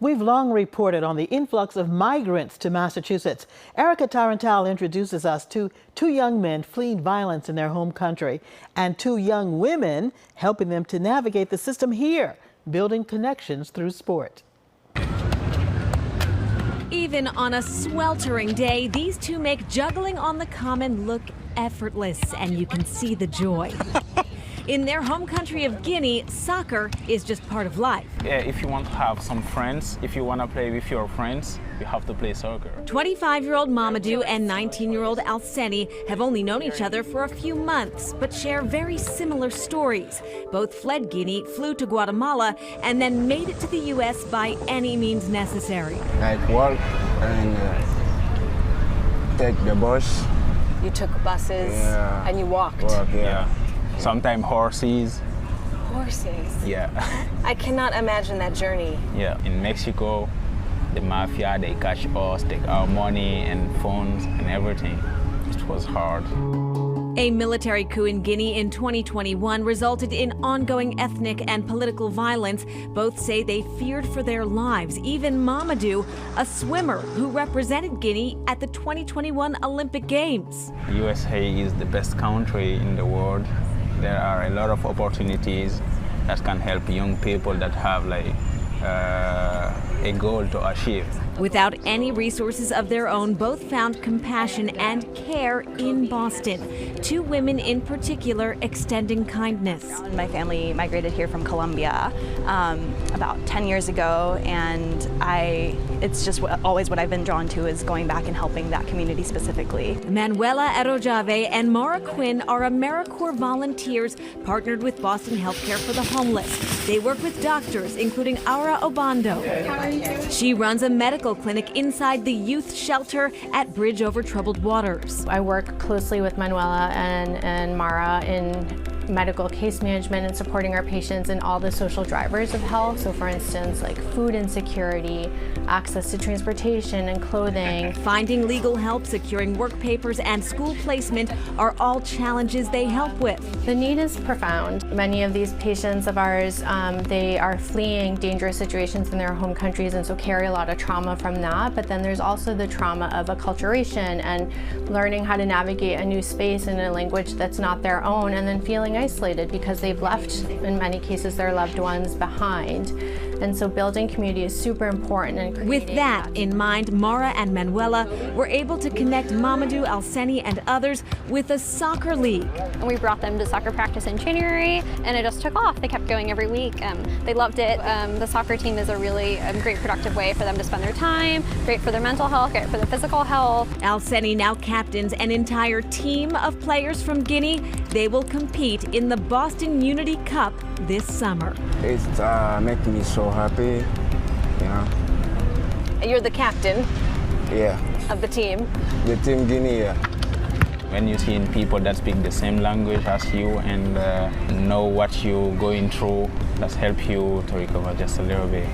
We've long reported on the influx of migrants to Massachusetts. Erica Tarantal introduces us to two young men fleeing violence in their home country and two young women helping them to navigate the system here, building connections through sport. Even on a sweltering day, these two make juggling on the common look effortless, and you can see the joy. In their home country of Guinea, soccer is just part of life. Yeah, if you want to have some friends, if you want to play with your friends, you have to play soccer. 25-year-old Mamadou and 19-year-old Alseni have only known each other for a few months, but share very similar stories. Both fled Guinea, flew to Guatemala, and then made it to the U.S. by any means necessary. Like walk and take the bus. You took buses and you walked. Yeah. Sometimes horses. Horses? Yeah. I cannot imagine that journey. Yeah. In Mexico, the mafia, they catch us, take our money and phones and everything. It was hard. A military coup in Guinea in 2021 resulted in ongoing ethnic and political violence. Both say they feared for their lives. Even Mamadou, a swimmer who represented Guinea at the 2021 Olympic Games. USA is the best country in the world. There are a lot of opportunities that can help young people that have a goal to achieve. Without any resources of their own, both found compassion and care in Boston. Two women in particular extending kindness. My family migrated here from Colombia about 10 years ago, and it's just always what I've been drawn to is going back and helping that community specifically. Manuela Arojave and Mara Quinn are AmeriCorps volunteers partnered with Boston Healthcare for the Homeless. They work with doctors, including Aura Obando. She runs a medical clinic inside the youth shelter at Bridge Over Troubled Waters. I work closely with Manuela and Mara in medical case management and supporting our patients in all the social drivers of health. So for instance, like food insecurity, access to transportation and clothing. Finding legal help, securing work papers, and school placement are all challenges they help with. The need is profound. Many of these patients of ours, they are fleeing dangerous situations in their home countries and so carry a lot of trauma from that. But then there's also the trauma of acculturation and learning how to navigate a new space in a language that's not their own, and then feeling isolated because they've left, in many cases, their loved ones behind. And so building community is super important. With that in mind, Mara and Manuela were able to connect Mamadou, Alseni, and others with a soccer league. And we brought them to soccer practice in January, and it just took off. They kept going every week. They loved it. The soccer team is a really great productive way for them to spend their time, great for their mental health, great for their physical health. Alseni now captains an entire team of players from Guinea. They will compete in the Boston Unity Cup this summer. It's making me so happy, you know. You're the captain of the team. The team Guinea, When you see people that speak the same language as you and know what you're going through, that help you to recover just a little bit.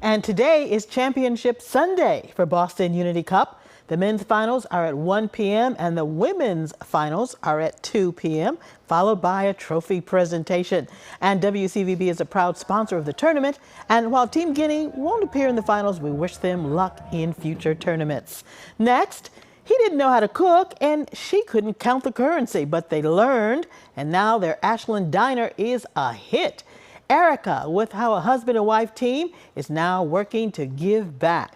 And today is Championship Sunday for Boston Unity Cup. The men's finals are at 1 p.m. and the women's finals are at 2 p.m., followed by a trophy presentation. And WCVB is a proud sponsor of the tournament. And while Team Guinea won't appear in the finals, we wish them luck in future tournaments. Next, he didn't know how to cook and she couldn't count the currency, but they learned, and now their Ashland Diner is a hit. Erica, with how a husband and wife team is now working to give back.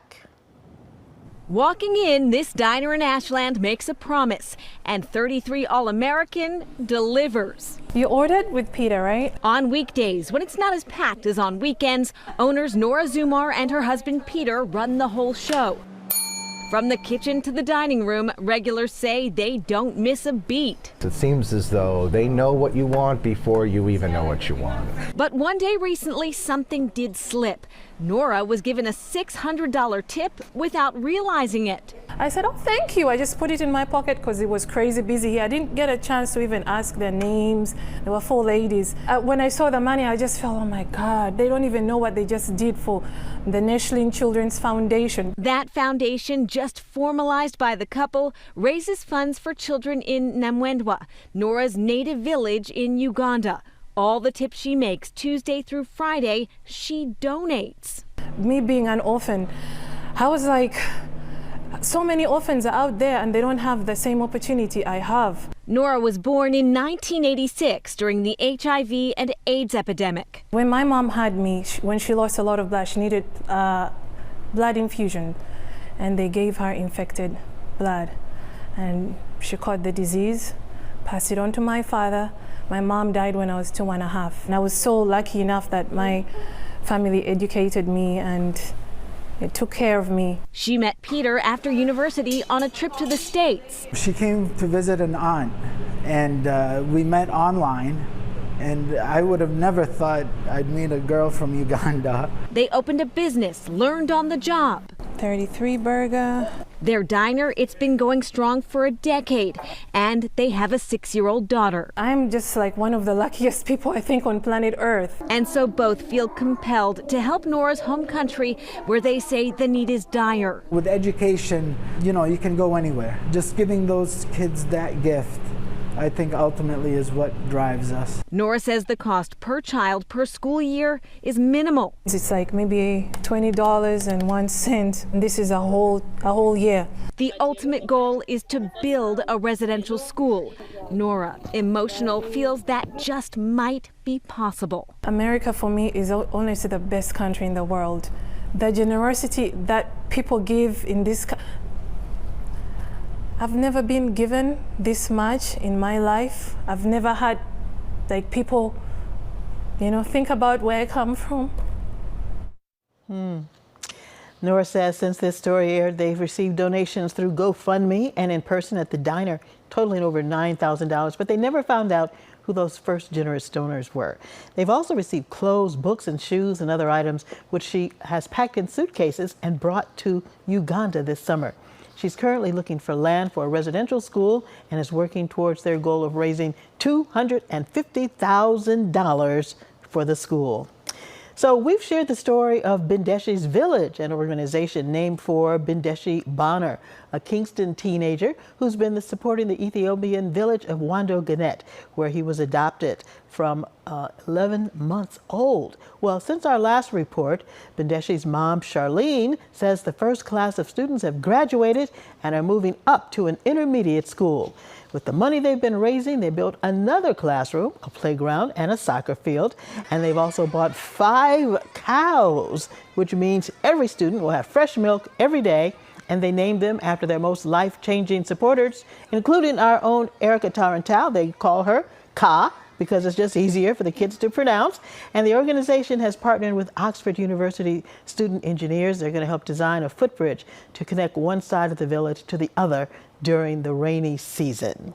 Walking in, this diner in Ashland makes a promise, and 33 All-American delivers. You ordered with Peter, right? On weekdays, when it's not as packed as on weekends, owners Nora Zumar and her husband Peter run the whole show. From the kitchen to the dining room, regulars say they don't miss a beat. It seems as though they know what you want before you even know what you want. But one day recently, something did slip. Nora was given a $600 tip without realizing it. I said, oh, thank you. I just put it in my pocket because it was crazy busy here. I didn't get a chance to even ask their names. There were 4 ladies. When I saw the money, I just felt, oh my God, they don't even know what they just did for the Neshlin Children's Foundation. That foundation, just formalized by the couple, raises funds for children in Namwendwa, Nora's native village in Uganda. All the tips she makes Tuesday through Friday, she donates. Me being an orphan, I was like, so many orphans are out there and they don't have the same opportunity I have. Nora was born in 1986 during the HIV and AIDS epidemic. When my mom had me, when she lost a lot of blood, she needed blood infusion, and they gave her infected blood. And she caught the disease, passed it on to my father. My mom died when I was 2.5. And I was so lucky enough that my family educated me and it took care of me. She met Peter after university on a trip to the States. She came to visit an aunt, and we met online. And I would have never thought I'd meet a girl from Uganda. They opened a business, learned on the job. 33 burger. Their diner, it's been going strong for a decade, and they have a 6-year-old daughter. I'm just like one of the luckiest people, I think, on planet Earth. And so both feel compelled to help Nora's home country, where they say the need is dire. With education, you know, you can go anywhere. Just giving those kids that gift, I think ultimately is what drives us. Nora says the cost per child per school year is minimal. It's like maybe $20.01. This is a whole year. The ultimate goal is to build a residential school. Nora, emotional, feels that just might be possible. America for me is honestly the best country in the world. The generosity that people give in this country, I've never been given this much in my life. I've never had like people, you know, think about where I come from. Nora says since this story aired, they've received donations through GoFundMe and in person at the diner, totaling over $9,000, but they never found out who those first generous donors were. They've also received clothes, books, and shoes and other items, which she has packed in suitcases and brought to Uganda this summer. She's currently looking for land for a residential school and is working towards their goal of raising $250,000 for the school. So we've shared the story of Bindeshi's Village, an organization named for Bindeshi Bonner, a Kingston teenager who's been supporting the Ethiopian village of Wando Genet, where he was adopted from 11 months old. Well, since our last report, Bindeshi's mom, Charlene, says the first class of students have graduated and are moving up to an intermediate school. With the money they've been raising, they built another classroom, a playground, and a soccer field. And they've also bought 5 cows, which means every student will have fresh milk every day. And they named them after their most life-changing supporters, including our own Erica Tarantal. They call her Ka, because it's just easier for the kids to pronounce. And the organization has partnered with Oxford University student engineers. They're going to help design a footbridge to connect one side of the village to the other during the rainy season.